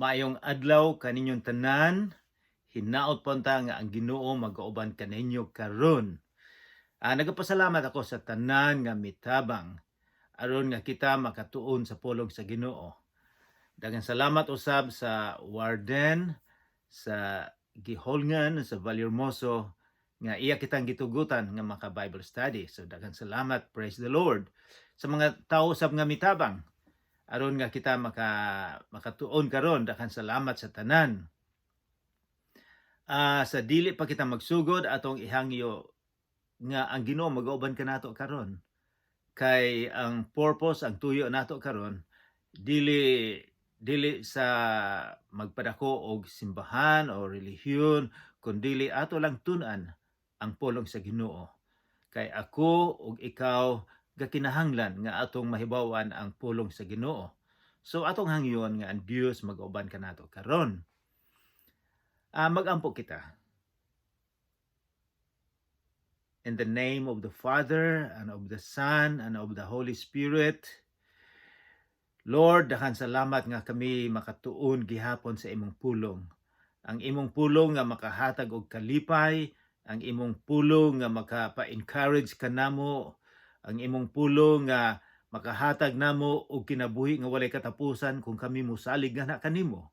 Maayong adlaw kaninyong tanan, hinaot punta nga ang Ginoo magauban kaninyo karon. Nagapasalamat ako sa tanan nga mitabang aron nga kita makatuon sa pulong sa Ginoo. Daghang salamat usab sa warden sa giholngan sa Vallehermoso nga iya kitang gitugutan nga maka Bible study. So daghang salamat, praise the Lord. Sa mga tawo usab nga mitabang aron nga kita makatuon karon, daghang salamat sa tanan. Sa dili pa kita magsugod atong ihangyo nga ang Ginoo magauban kanato karon. Kay ang purpose, ang tuyo nato karon dili dili sa magpadako og simbahan o relihiyon, kundi ato lang tun-an ang pulong sa Ginoo. Kay ako ug ikaw gakinahanglan nga atong mahibaw-an ang pulong sa Ginoo. So atong hangyon nga ang Dios mag-auban kanato karon. Magampo kita. In the name of the Father, and of the Son, and of the Holy Spirit. Lord, daghang salamat nga kami makatuon gihapon sa imong pulong. Ang imong pulong nga makahatag og kalipay, ang imong pulong nga makapa-encourage kanamo, ang imong pulong nga makahatag namo og kinabuhi nga walay katapusan kung kami mosalig nga kanimo.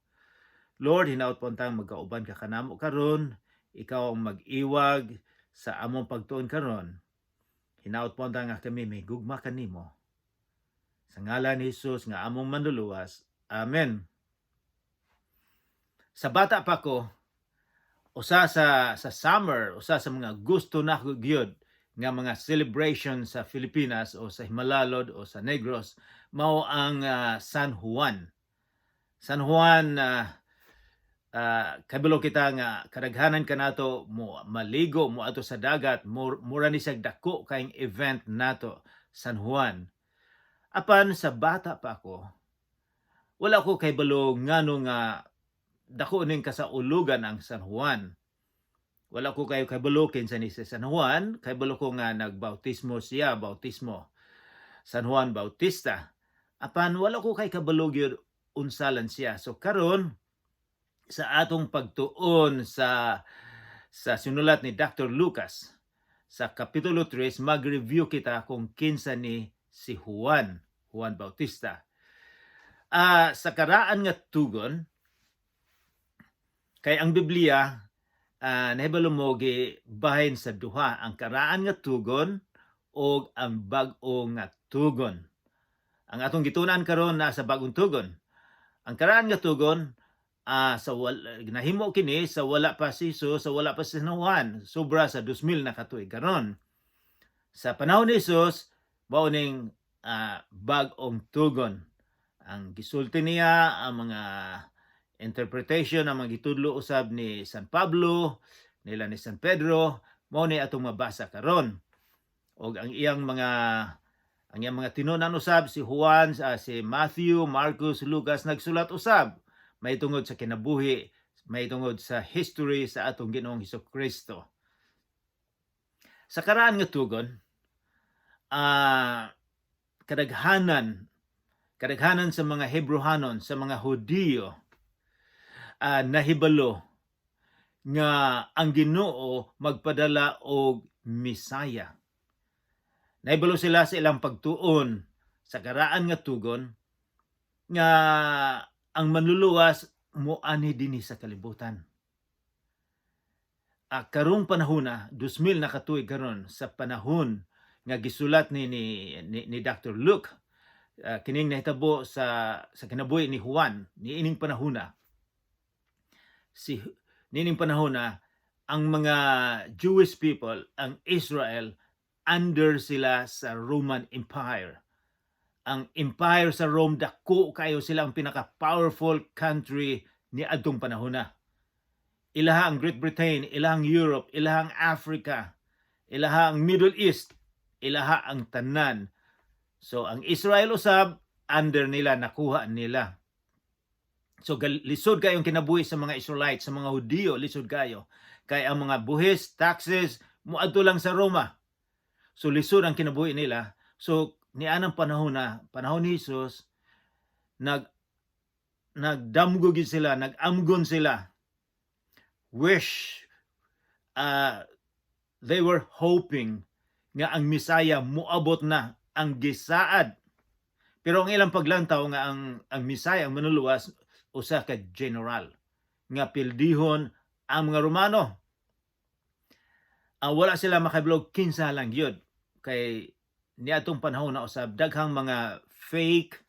Lord, hinaot puntang magkauban ka kanamo karon, ikaw ang mag-iwag sa among pagtuon karon. Hinaot puntang nga kami may gugma kanimo. Sa ngalan ni Jesus nga among manluluwas. Amen. Sa bata pa ko, usa sa summer, usa sa mga gusto na gyud nga mga celebration sa Pilipinas o sa Himalalod o sa Negros mao ang San Juan. San Juan, kabalo kita nga kadaghanan kanato mo maligo mo ato sa dagat, mura ni siya dako kaayong event nato San Juan. Apan sa bata pa ako, wala ko kay balo ngano nga dako ning kasaulugan ang San Juan. Wala ko kay balo kinsa ni San Juan, kay balo ko nga nagbautismo siya, bautismo San Juan Bautista. Apan wala ko kay kabalo gyud unsalan siya. So karon sa atong pagtuon sa sinulat ni Dr. Lucas sa kapitulo 3, mag-review kita kung kinsa ni si Juan Bautista. Sa karaan nga tugon, kay ang Biblia nahibalo mo gibahin sa duha, ang karaan nga tugon o ang bag-o nga tugon. Ang atong gitunan karon na sa bagong tugon. Ang karaan nga tugon nahimo kini sa wala pa si Jesus, sa wala pa si San Juan, sobra sa 2000 na katuig karon. Sa panahon ni Jesus, mao ning bag-ong tugon. Ang gisulti niya, ang mga interpretation, ang mga gitudlo usab ni San Pablo, nila ni San Pedro, mao ni atong mabasa karon. Og ang iyang mga tinunan usab si Juan, si Matthew, Marcos, Lucas nagsulat usab may tungod sa kinabuhi, may tungod sa history sa atong Ginoong Hesukristo. Sa karaan nga tugon, kadaghanan sa mga Hebrehanon, sa mga Hudiyo, nahibalo nga ang Ginoo magpadala og Misaya. Nahibalo sila sa ilang pagtuon sa karaan nga tugon nga ang manluluwas moani dinhi sa kalibutan. Karong panahon 2000 na katuig karon sa panahon nga gisulat ni Dr. Luke, kining nahitabo sa kinabuhi ni Juan niining panahon niining panahon ang mga Jewish people, ang Israel, under sila sa Roman Empire. Ang empire sa Rome, dako kayo sila ang pinaka-powerful country ni adtong panahon na. Ilaha ang Great Britain, ilaha ang Europe, ilaha ang Africa, ilaha ang Middle East, ilaha ang tanan. So ang Israel usab, under nila, nakuha nila. So lisod kayong kinabuhi sa mga Israelites, sa mga Hudiyo, lisod kayo. Kaya ang mga buhis, taxes, muadto lang sa Roma. So lisod ang kinabuhi nila. So nianang panahon ni Jesus, nagdamgo gid sila, nagamgon sila. Wish, they were hoping nga ang Misaya moabot na ang gisaad. Pero ang ilang paglantaw nga ang Misaya, ang manuluwas, usa ka general nga pildihon ang mga Romano. Wala sila makabilog kinsa lang yun. Kay niadtong panahon na usab daghang mga fake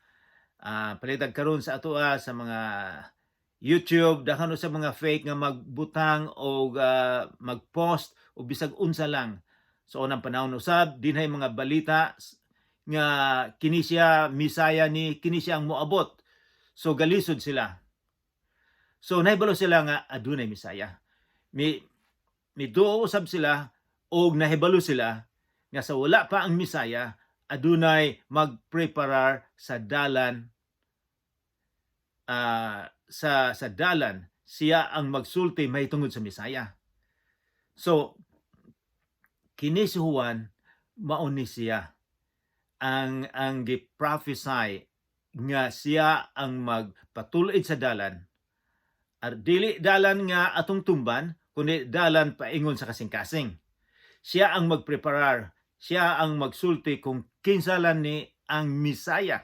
palitag karon sa atoa sa mga YouTube, daghang sa mga fake nga magbutang o magpost o bisag unsa lang. So unang panahon usab dinhay mga balita nga kini siya Misaya ni kini siya ang moabot. So galisod sila. So nahibalo sila nga adunay Misaya. Miduo usab sila og nahibalo sila nga sa wala pa ang Misaya adunay magpreparar sa dalan sa dalan siya ang magsulti mahitungod sa Misaya. So kini si Juan mao ni siya ang gi-prophesy nga siya ang magpatulid sa dalan. Dili dalan nga atong tumban, kundi dalan paingon sa kasing-kasing. Siya ang magpreparar, siya ang magsulti kung kinsalan ni ang Misaya.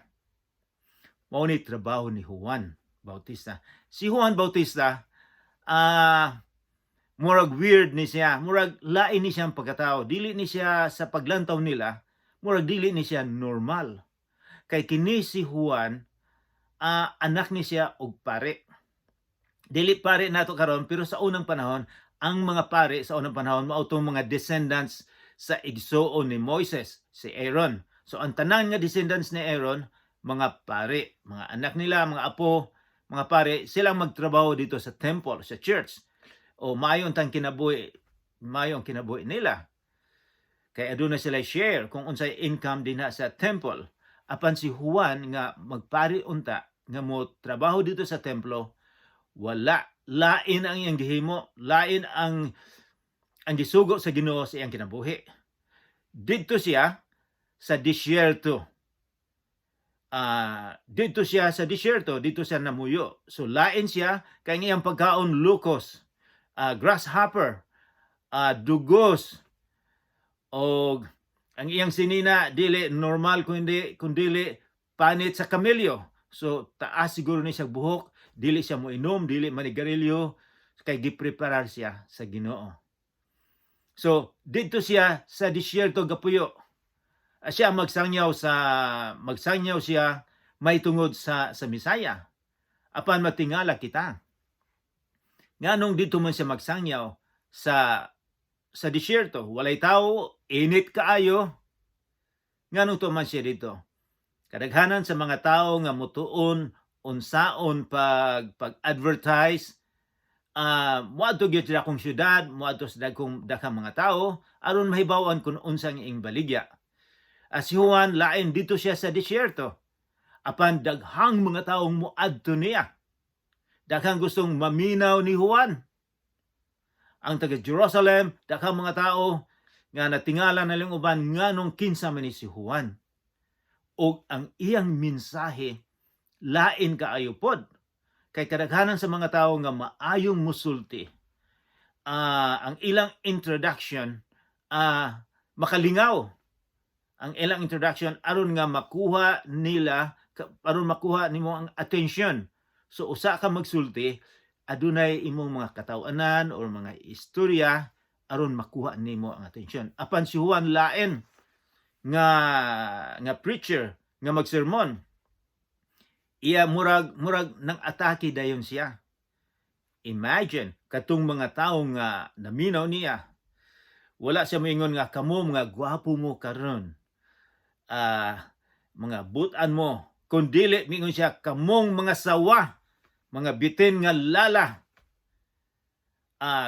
Mao ni trabaho ni Juan Bautista. Si Juan Bautista, murag weird ni siya, murag lain ni siya ang pagkatao. Dili ni siya sa paglantaw nila, murag dili ni siya normal. Kay kini si Juan, anak ni siya og pare. Dili pare nato karon, pero sa unang panahon, ang mga pare sa unang panahon mao tong mga descendants sa igsoon ni Moises, si Aaron. So ang tanan nga descendants ni Aaron, mga pare, mga anak nila, mga apo, mga pare, silang magtrabaho dito sa temple, sa church. O mayon tang kinabuhi, mayong kinabuhi nila. Kay aduna sila share kung unsay income dinha sa temple. Apan si Juan nga magpari unta nga mo trabaho dito sa templo, wala, lain ang iyang gihimo, lain ang gisugo sa Ginoo sa iyang kinabuhi. Dito siya sa disyerto. Dito siya sa disyerto, dito siya namuyo. So lain siya kay iyang pagkaon lukos, grasshopper, dugos, o ang iyang sinina dili normal kundi panit sa kamelyo. So taas siguro ni siya buhok, dili siya moinom, dili manigarilyo, kay gipreparar siya sa Ginoo. So dito siya sa disyerto gapuyo. Siya magsangyaw siya may tungod sa Misaya. Apan matingala kita. Nganong dito man siya magsangyaw sa disyerto, walay tao, init kaayo. Nganong to man siya dito? Kadaghanan sa mga tao nga mutuon unsaon pag-advertise, moadto gyud sa akong syudad, moadto sa daghang mga tao aron mahibaw-an kung unsang ing baligya. Si Juan lain dito siya sa disyerto. Apan daghang mga taong moadto niya. Daghang gustong maminaw ni Juan. Ang taga Jerusalem, daghang mga tao nga natingala na lang uban nganong kinsa man ni si Juan. O ang iyang mensahe lain kaayo pod. Kay kadaghanan sa mga tao nga maayong musulti, ang ilang introduction makalingaw. Ang ilang introduction aron nga makuha nimo ang attention. So usa ka magsulti, adunay imong mga katawanan or mga istorya aron makuha nimo ang attention. Apan si Juan lain nga preacher nga magsermon. Iya murag nang atake dayon siya. Imagine katong mga tawo nga naminaw niya. Wala siya moingon nga kamo mga gwapo mo karon. Mga butan mo. Kung dili moingon siya kamong mga sawa, mga bitin nga lala.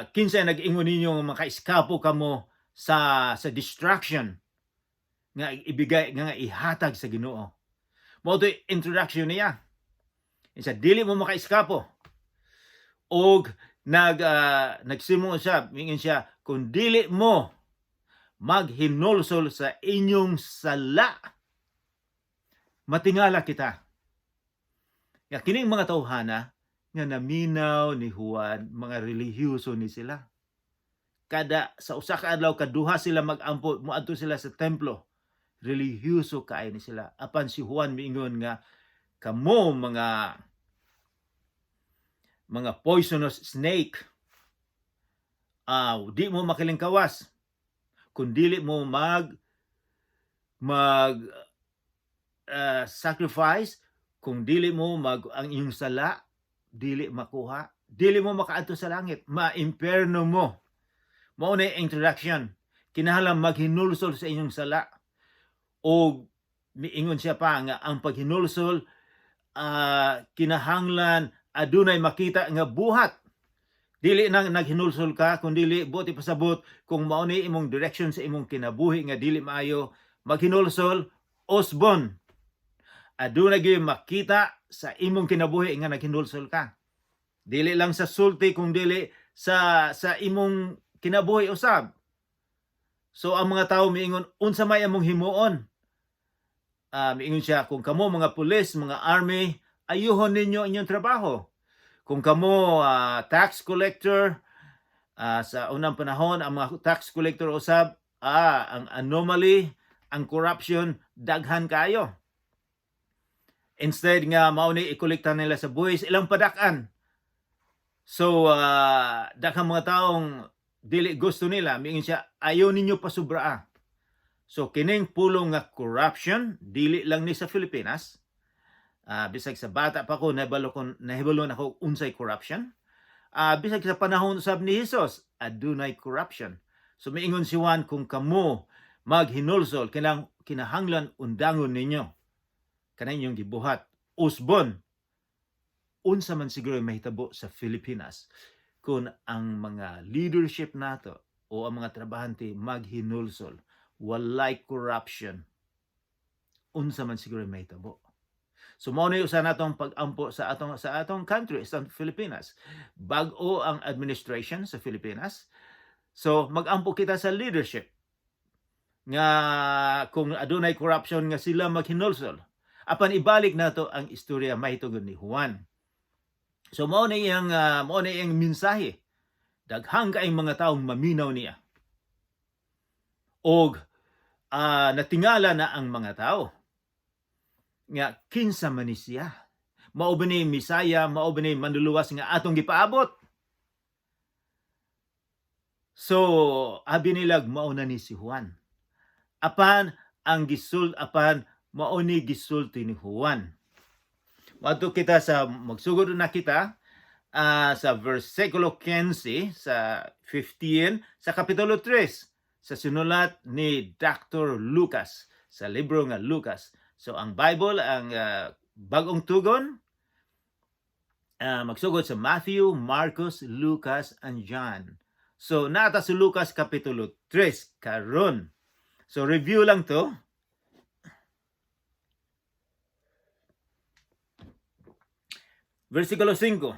Kinsay nag-ingon ninyo makaiskapo kamo sa distraction nga ibigay nga ihatag sa Ginoo. Mao to introduction niya. Isa dili mo makaiskapo. Og nagsimong siya, mingon siya, kung dili mo maghinulsol sa inyong sala, matingala kita. Nga kining mga tawhana nga naminaw ni Juan, mga relihiyoso ni sila. Kada sa usa ka adlaw kaduha sila mag-ampo, moadto sila sa templo. Relihiyoso kaayo ni sila. Apan si Juan miingon nga kamo mga poisonous snake. Di mo makilingkawas kung dili mo mag sacrifice, kung dili mo ang iyong sala dili makuha, dili mo makaadto sa langit, maimperno mo. Mao na introduction. Kinahanglan maghinulsol sa inyong sala. O miingon siya pa nga ang paghinulsol kinahanglan adunay makita nga buhat. Dili nang naghinulsol ka, kung dili buti pasabot kung mao ni imong direction sa imong kinabuhi nga dili maayo, maghinulsol usbon. Adunay gyud makita sa imong kinabuhi nga naghinulsol ka. Dili lang sa sulti, kung dili sa imong kinabuhi usab. So ang mga tao miingon, unsa may among himuon? Miingon siya, kung kamo mga pulis, mga army, ayuhon ninyo inyong trabaho. Kung kamo tax collector, sa unang panahon, ang mga tax collector usab, ang anomaly, ang corruption, daghan kayo. Instead nga mao ni ikolekta nila sa buhis, ilang padakan. So daghang mga taong dili gusto nila, miingon siya, ayaw ninyo pasubraa. So kining pulong nga corruption, dili lang ni sa Pilipinas. Bisag sa bata pa ko, nahibalon ako unsay corruption. Bisag sa panahon sab ni Hesus, adunay corruption. So miingon si Juan, kung kamo maghinulsol, kinahanglan undangon ninyo kanang inyong gibuhat. Usbon, unsa man siguro mahitabo sa Pilipinas kung ang mga leadership nato o ang mga trabahante maghinulsol, walay corruption, unsa man siguro mahitabo. So mao ni usa natong pag-ampo sa atong country, sa Pilipinas. Bag-o ang administration sa Pilipinas. So mag-ampo kita sa leadership nga kung adunay corruption nga sila maghinulsol. Apan ibalik nato ang istorya mahitungod ni Juan. So mao na iyang mensahe. Daghang kaayong mga taong maminaw niya. Og natingala na ang mga tao nga kinsa man ni siya. Mao ba ni Misaya, mao ba ni manluluwas nga atong gipaabot? So abi nilag mao na ni si Juan. Apan mao ni gisulti ni Juan. Madto kita sa magsugod na kita sa versikulo 15 sa 15 sa kapitulo 3 sa sinulat ni Dr. Lucas sa libro nga Lucas. So ang Bible, ang bagong tugon, magsugod sa Matthew, Marcos, Lucas, and John. So nata sa Lucas kapitulo 3 karon. So review lang to. Versikulo 5.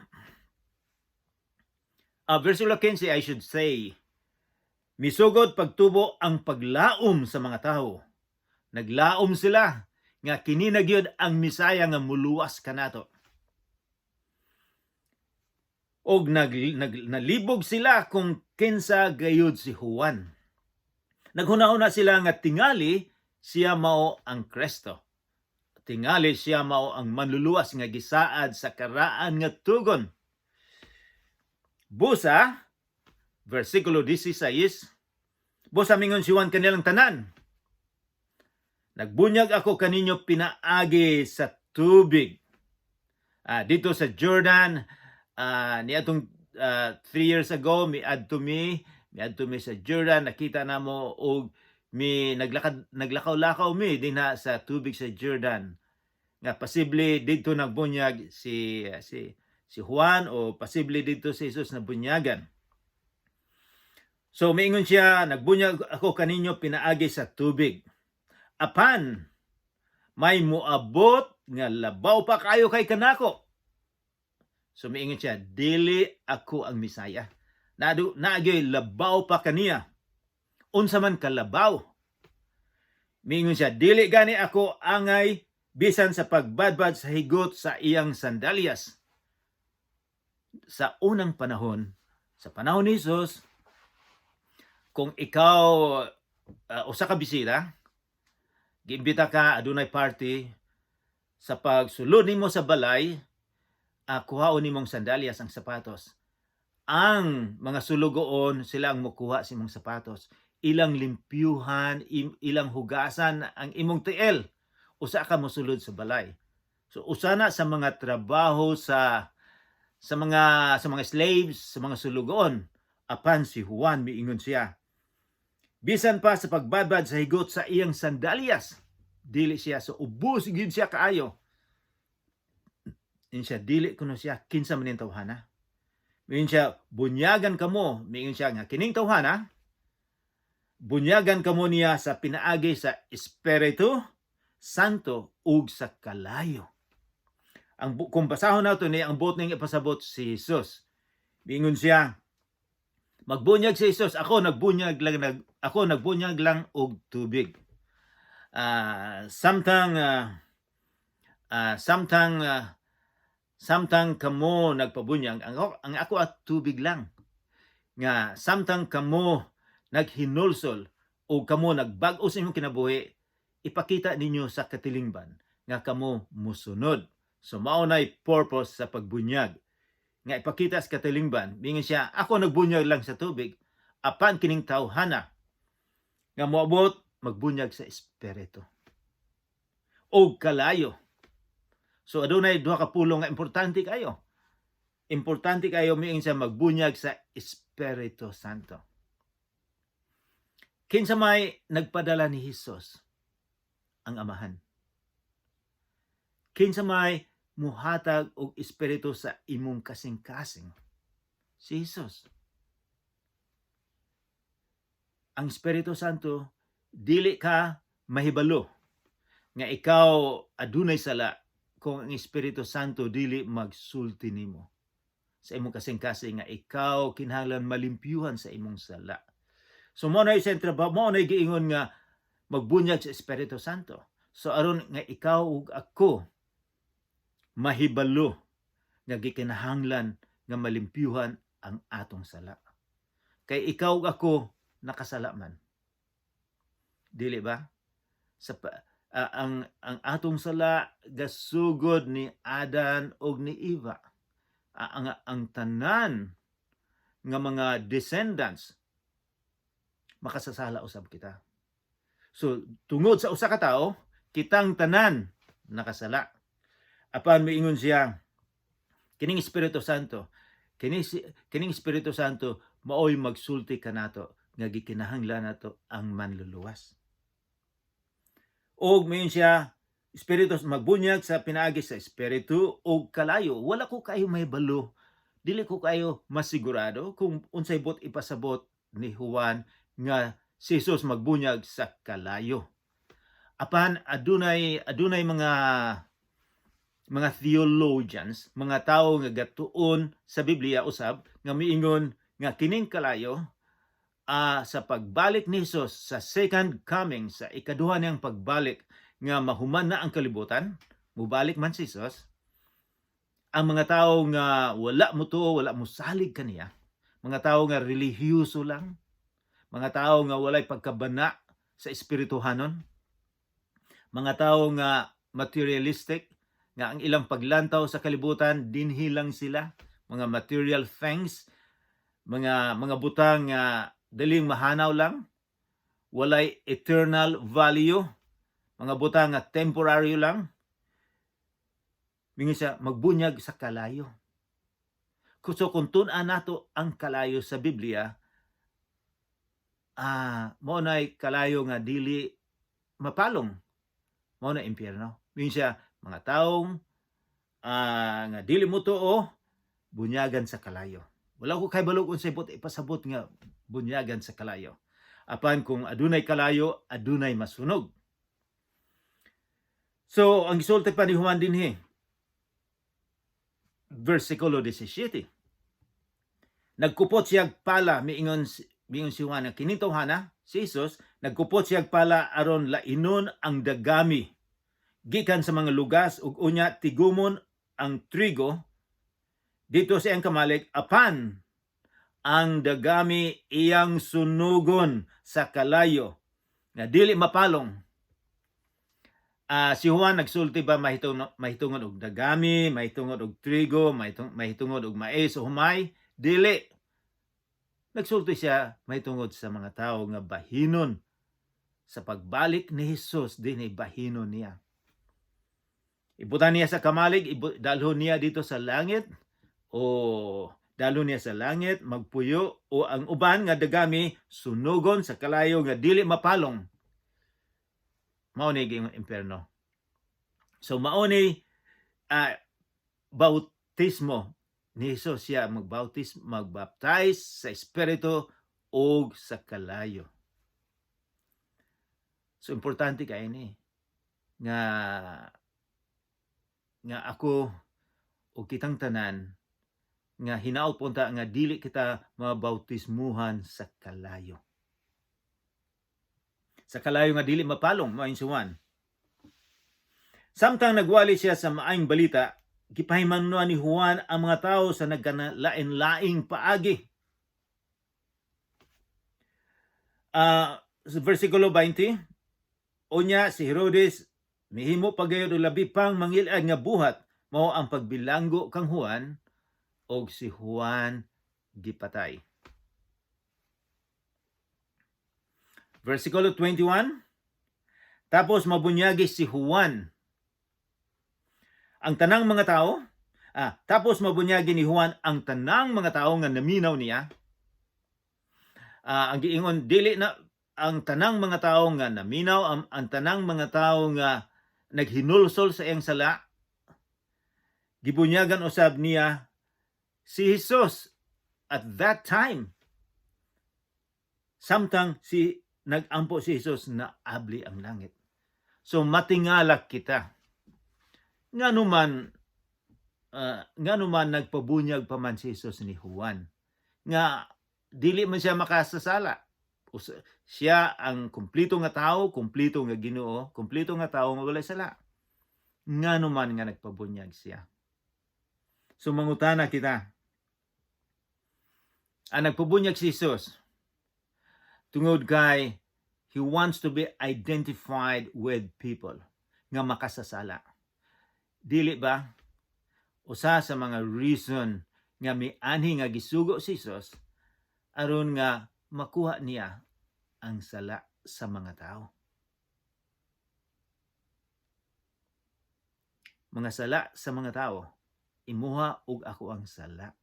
Versikulo 15, I should say. Misugod pagtubo ang paglaom sa mga tao. Naglaom sila nga kini na gyud ang Misaya nga muluwas kanato. Og nalibog sila kung kinsa gayud si Juan. Naghunahuna sila nga tingali siya mao ang Kristo. Tingali siya mao ang manluluwas nga gisaad sa karaan nga tugon. Busa, versikulo 16, busa mingon si Juan kanilang tanan. Nagbunyag ako kaninyo pinaagi sa tubig. Dito sa Jordan, niadtong 3 years ago, miadto mi sa Jordan, nakita namo og naglakaw-lakaw mi dinha sa tubig sa Jordan. Nga posible dito nagbunyag si Juan o posible dito si Jesus na bunyagan. So miingon siya, nagbunyag ako kaninyo pinaagi sa tubig. Apan may moabot nga labaw pa kayo kay kanako. So miingon siya, dili ako ang Misaya. Naagyoy labaw pa kaniya. Unsa man kalabaw. Miingon siya, dili gani ako angay bisan sa pagbadbad sa higot sa iyang sandalyas. Sa unang panahon, sa panahon ni Jesus, kung ikaw usa ka bisita, giimbita ka adunay party, sa pagsulod nimo sa balay, kuhaon nimong sandalyas ang sapatos. Ang mga sulugoon sila ang mokuha sa imong sapatos. Ilang limpyuhan, ilang hugasan ang imong tiil. Usa ka mosulod sa balay. So usa na sa mga trabaho sa mga slaves, sa mga sulugoon. Apan si Juan miingon siya, bisan pa sa pagbabad sa higot sa iyang sandalyas, dili siya so ubos gyud siya kaayo. In siya dili kuno siya kinsa man ning tawhana. Mingon siya bunyagan kamo, mingon siya nga kining tawhana bunyagan kamo niya sa pinaagi sa Espiritu Santo ug sa kalayo. Kung basahon nato ni ang buot ning ipasabot si Jesus. Mingon siya magbunyag si Jesus, ako nagbunyag lang og tubig. Samtang kamo nagpabunyag, ang ako at tubig lang. Nga samtang kamo naghinulsol o kamo nagbag-o sa inyong kinabuhi, ipakita ninyo sa katilingban nga kamo musunod. So mao nay purpose sa pagbunyag. Nga ipakita sa katilingban, mingon siya, ako nagbunyag lang sa tubig, apan kining tawhana nga moabot magbunyag sa Espiritu o kalayo. So adunay duha ka pulong nga importante kayo. Importante kayo miing siya magbunyag sa Espiritu Santo. Kinsa may nagpadala ni Jesus? Ang Amahan. Kinsa may muhatag og Espiritu sa imong kasing-kasing? Si Jesus. Ang Espiritu Santo, dili ka mahibalo nga ikaw adunay sala kung ang Espiritu Santo dili magsulti nimo sa imong kasing-kasing nga ikaw kinahanglan malimpyuhan sa imong sala. So mo na isang trabaho, mo na giingon nga magbunyag sa Espiritu Santo. So aron nga ikaw ug ako mahibalo nga gikinahanglan nga malimpyuhan ang atong sala. Kay ikaw ug ako nakasala man. Dili ba? Ang atong sala gasugod ni Adan ug ni Eva. Ang tanan nga mga descendants makasasala usab kita. So tungod sa usa ka tawo, kitang tanan nakasala. Apan miingon siya, kining Espiritu Santo, kining Espiritu Santo maoy magsulti kanato nga gikinahanglan nato ang manluluwas. Og miingon siya, Espiritu magbunyag sa pinaagi sa Espiritu og kalayo. Wala ko kayo mahibalo, dili ko kayo masigurado kung unsay bot ipasabot ni Juan nga si Jesus magbunyag sa kalayo. Apan adunay mga theologians, mga tawo nga gatuon sa Biblia usab nga miingon nga kining kalayo sa pagbalik ni Jesus sa second coming, sa ikaduha niyang pagbalik nga mahuman na ang kalibutan, mubalik man si Jesus, ang mga tawo nga wala mo tuo, wala mo salig kaniya, mga tawo nga relihiyoso lang, mga tawo nga walay pagkabana sa espirituhanon, mga tawo nga materialistic, nga ang ilang paglantaw sa kalibutan dinhi lang sila, mga material things, mga butang nga daling mahanaw lang, walay eternal value, mga butang nga temporary lang. Mingon siya magbunyag sa kalayo. So kung tun-an nato ang kalayo sa Biblia, mao nay kalayo nga dili mapalong, mao na impyerno. Mingon siya mga taong nga dili mo tuo, bunyagan sa kalayo. Wala ko kay balog unsay bot ipasabot nga bunyagan sa kalayo. Apan kung adunay kalayo, adunay masunog. So ang gisulti pa ni Juan dinhi, versikulo 17. Nagkupot siyag pala, miingon si Juan, kining tawhana si Jesus, nagkupot siyag pala aron lainon ang dagami gikan sa mga lugas ug unya tigumon ang trigo dito sa iyang kamalig apan ang dagami iyang sunugon sa kalayo nga dili mapalong. Si Juan nagsulti ba mahitungod og dagami, mahitungod og trigo, mahitungod og mais o humay? Dili. Nagsulti siya mahitungod sa mga tawo nga bahinon sa pagbalik ni Hesus dinhi bahinon niya. Ibutan niya sa kamalig, dalhon niya dito sa langit o dalhon niya sa langit magpuyo o ang uban nga dagami sunugon sa kalayo nga dili mapalong. Mao ni ging impierno. So mao ni bautismo ni Hesus, siya magbaptize sa Espiritu o sa kalayo. So importante kay ni nga ako o kitang tanan nga hinaot punta nga dili kita mabautismuhan sa kalayo. Sa kalayo nga dili mapalong, mao insuwan. Samtang nagwali siya sa maayong balita, gipahimanuan ni Juan ang mga tawo sa nagkanalain-laing paagi. Sa versikulo 20, unya si Herodes mihimo pagayod og labi pang mangil-ad nga buhat, mao ang pagbilanggo kang Juan, og si Juan gipatay. Versikulo 21, tapos mabunyagi si Juan ang tanang mga tao, tapos mabunyagi ni Juan ang tanang mga tao nga naminaw niya. Ang giingon, dili na ang tanang mga tao nga naminaw, ang tanang mga tao nga naghinulsol sa iyang sala, gibunyagan usab niya si Hesus at that time. Samtang nagampo si Hesus na abli ang langit. So matingalak kita. Nga numan nagpabunyag pa man si Hesus ni Juan. Nga dili man siya makasasala. Siya ang kumplito nga tao, kumplito nga Ginoo, kumplito nga tao nga walay sala. Nga numan nga nagpabunyag siya. So mangutana kita. Ang nagpabunyag si Hesus tungod kay he wants to be identified with people nga makasasala. Dili ba usa sa mga reason nga mianhi nga gisugo si Hesus aron nga makuha niya ang sala sa mga tao. Mga sala sa mga tao, imuha ug ako ang sala.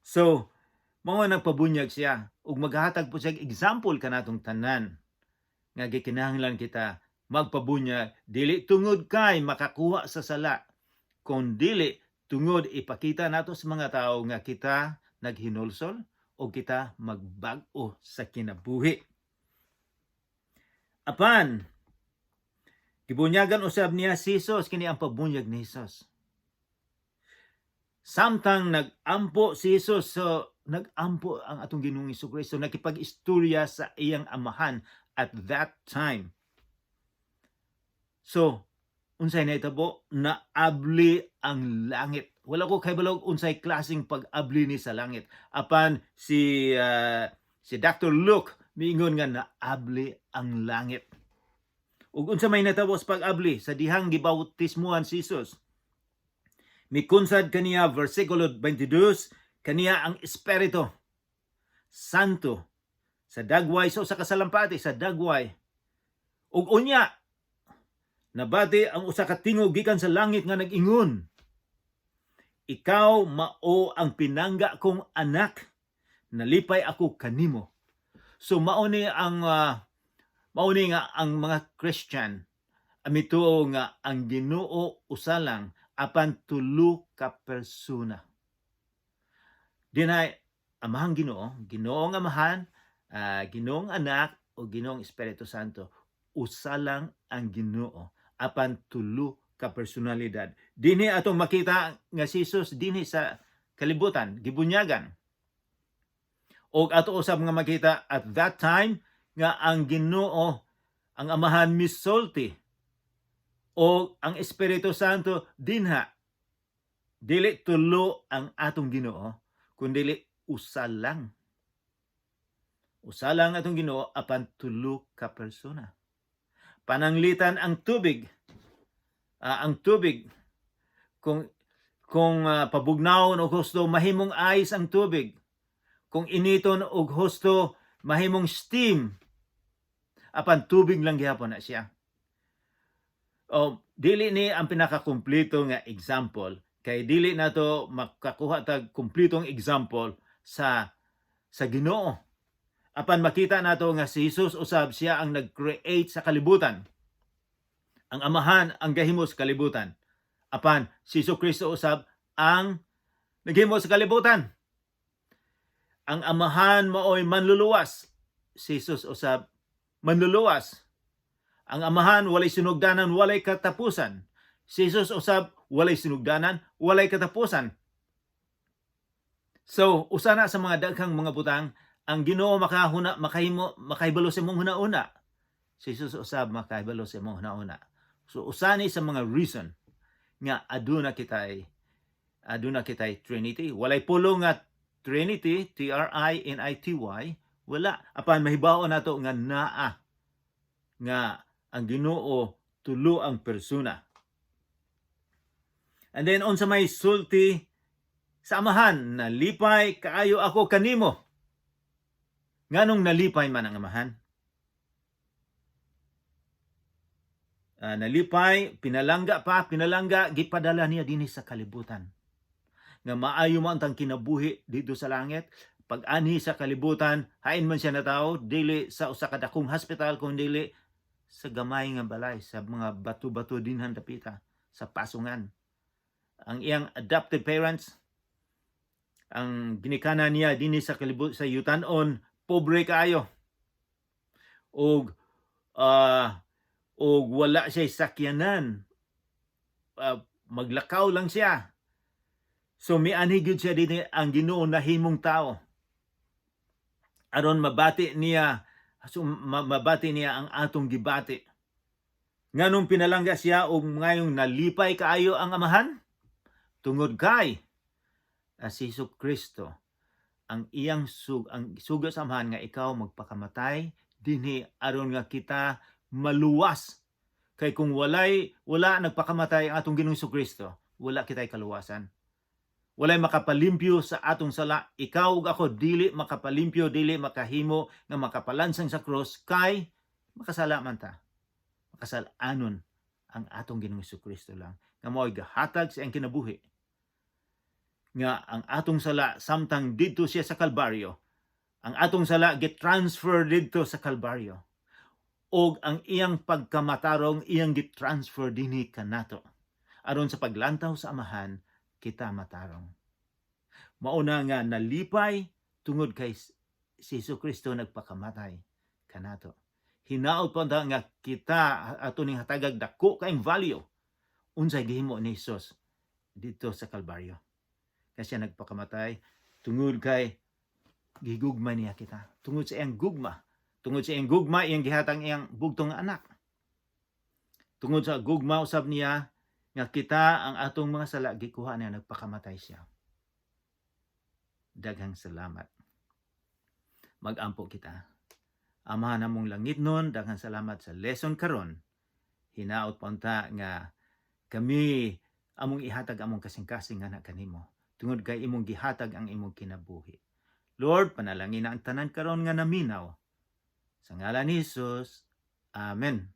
So, mao nagpabunyag siya ug maghatag po siya example kanatong tanan nga gikinahanglan kita magpabunyag dili tungod kay makakuha sa sala, kundi tungod ipakita nato sa mga tao nga kita naghinulsol o kita magbag-o sa kinabuhi. Apan gibunyagan usab niya si Hesus, kini ang pabunyag ni Hesus. Samtang nagampo si Hesus, so nagampo ang atong Ginoong Jesucristo, nakipag-istorya sa iyang amahan at that time. So, unsay naitabo? Naabli ang langit. Wala ko kahibalog unsay klaseng pag-abli ni sa langit. Apan si Dr. Luke miingon nga naabli ang langit. Ug unsa may natabo sa pag-abli sa dihang gibautismuhan si Hesus? Mikunsad kaniya versikulo 22, kaniya ang Espiritu Santo sa dagway sa usa ka salampati sa dagway. Ug unya nabati ang usa ka tingog gikan sa langit nga nag-ingon, ikaw mao ang pinangga kong anak, nalipay ako kanimo. So mao ni nga ang mga Christian amituo nga ang Ginoo usa lang apan tulo ka persona. Dinay amahang Ginoo, Ginoong Amahan, Ginoong Anak o Ginoong Espiritu Santo. Usa lang ang Ginoo apan tulo ka personalidad. Dinhi atong makita nga si Hesus dinhi sa kalibutan gibunyagan. Og ato usab nga makita at that time nga ang Ginoo ang Amahan misulti O ang Espiritu Santo dinha dili tulo ang atong Ginoo kundi usa lang. Usa lang atong Ginoo apan tulo ka persona. Pananglitan ang tubig. Ang tubig kung pabugnawon og husto mahimong ice ang tubig. Kung initon og husto mahimong steam. Apan tubig lang gihapon na siya. O dili ni ang pinakakumpleto nga example kay dili nato makakuha tag kumpletong example sa Ginoo. Apan makita nato nga si Jesus usab siya ang nag-create sa kalibutan. Ang Amahan ang gahimo sa kalibutan. Apan si Jesucristo usab ang naghimo sa kalibutan. Ang Amahan maoy manluluwas. Si Jesus usab manluluwas. Ang Amahan walay sinugdanan, walay katapusan. Si Jesus usab walay sinugdanan, walay katapusan. So, usa na sa mga daghang mga butang ang Ginoo makahibalo sa imong huna-una. Si Jesus usab makahibalo sa imong huna-una. So, usa ni sa mga reason nga aduna kitay Trinity. Walay pulo nga Trinity, Trinity, wala. Apan mahibaw nato nga naa nga ang Ginoo tulo ang persona. And then unsa may sulti sa Amahan, nalipay kaayo ako kanimo. Nganong nalipay man ang Amahan? Nalipay, pinalangga, gipadala niya dinhi sa kalibutan. Nga maayo mo ang kinabuhi dito sa langit. Pag-anhi sa kalibutan, hain man siya na tao, dili sa usa ka dakong hospital, kung dili sa gamay nga balay, sa mga bato-bato dinhan dapita, sa pasungan. Ang iyang adopted parents, ang ginikana niya dinhi sa sa yutan-on, pobre kaayo. Og wala siya sakyanan. Maglakaw lang siya. So mianhi gyud siya dinhi ang Ginoo nahimong tao. Aron mabati niya ang atong gibati. Nganong pinalangga siya og ngayong nalipay kaayo ang Amahan? Tungod kay si Jesucristo ang iyang suga sa Amahan nga ikaw magpakamatay dinhi aron nga kita maluwas. Kay kung wala nagpakamatay ang atong Ginoong Jesucristo, wala kitay kaluwasan. Walay makapalimpyo sa atong sala. Ikaw ug ako dili makapalimpyo, dili makahimo nga makapalansang sa cross kay makasala man ta. Makasalanon ang atong Ginoong Jesucristo lang. Nga mao'y gahatag sa iyang kinabuhi. Nga ang atong sala samtang dito siya sa Kalbaryo. Ang atong sala get-transfer dito sa Kalbaryo. Og ang iyang pagkamatarong iyang get-transfer dinhi kanato. Aron sa paglantaw sa Amahan, kita matarong. Mauna nga nalipay tungod kay si Jesucristo nagpakamatay kanato. Hinaot pa nga kita ato ning hatagag dako kaayong value unsay gihimo ni Jesus dito sa Kalbaryo. Kasi siya nagpakamatay tungod kay gigugma niya kita. Tungod sa iyang gugma, iyang gihatag iyang bugtong anak. Tungod sa gugma usab niya nga kita ang atong mga sala gikuha niya, nagpakamatay siya. Daghang salamat. Magampo kita. Amahan namong langit nun, daghang salamat sa lesson karon. Hinaot punta nga kami among ihatag among kasing-kasing nga kanimo. Tungod kay imong gihatag ang imong kinabuhi. Lord, panalangin na ang tanan karon nga naminaw. Sa ngalan ni Jesus, Amen.